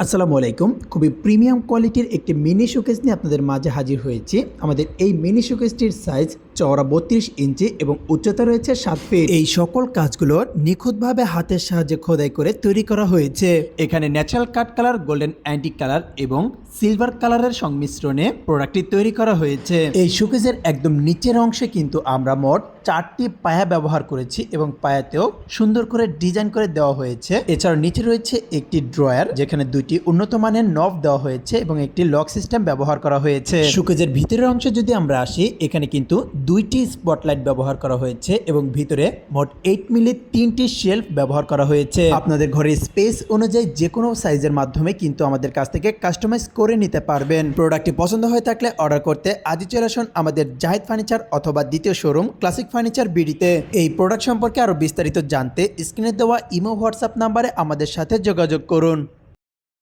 আসসালামু আলাইকুম। খুবই প্রিমিয়াম কোয়ালিটির একটি মিনি শোকেস নিয়ে আপনাদের মাঝে হাজির হয়েছি। আমাদের এই মিনি শোকেসটির সাইজ চওড়া 32 ইঞ্চি এবং উচ্চতা রয়েছে 7 ফিট। এই সকল কাজগুলো নিখুঁতভাবে হাতের সাহায্যে খোদাই করে তৈরি করা হয়েছে। এখানে ন্যাচারাল কাট কালার, গোল্ডেন অ্যান্টিক কালার এবং সিলভার কালারের সংমিশ্রণে প্রোডাক্টটি তৈরি করা হয়েছে। এই শোকেসের একদম নিচের অংশে কিন্তু আমরা মোট 4টি পায়া ব্যবহার করেছি এবং পায়াতেও সুন্দর করে ডিজাইন করে দেওয়া হয়েছে। এছাড়াও নিচে রয়েছে একটি ড্রয়ার, যেখানে দুইটি উন্নত মানের নব দেওয়া হয়েছে এবং একটি লক সিস্টেম ব্যবহার করা হয়েছে। শোকেসের ভিতরের অংশে যদি আমরা আসি, এখানে কিন্তু দুইটি স্পটলাইট ব্যবহার করা হয়েছে এবং ভিতরে মোট 8 মিলি 3টি শেলফ ব্যবহার করা হয়েছে। আপনাদের ঘরের স্পেস অনুযায়ী যে কোনো সাইজের মাধ্যমে কিন্তু আমাদের কাছ থেকে কাস্টমাইজ করে নিতে পারবেন। প্রোডাক্টটি পছন্দ হয়ে থাকলে অর্ডার করতে আজই চলে আসুন আমাদের জাহিদ ফার্নিচার অথবা দ্বিতীয় শোরুম ক্লাসিক ফার্নিচার বিডিতে। এই প্রোডাক্ট সম্পর্কে আরো বিস্তারিত জানতে স্ক্রিনে দেওয়া ইমো হোয়াটসঅ্যাপ নাম্বারে আমাদের সাথে যোগাযোগ করুন।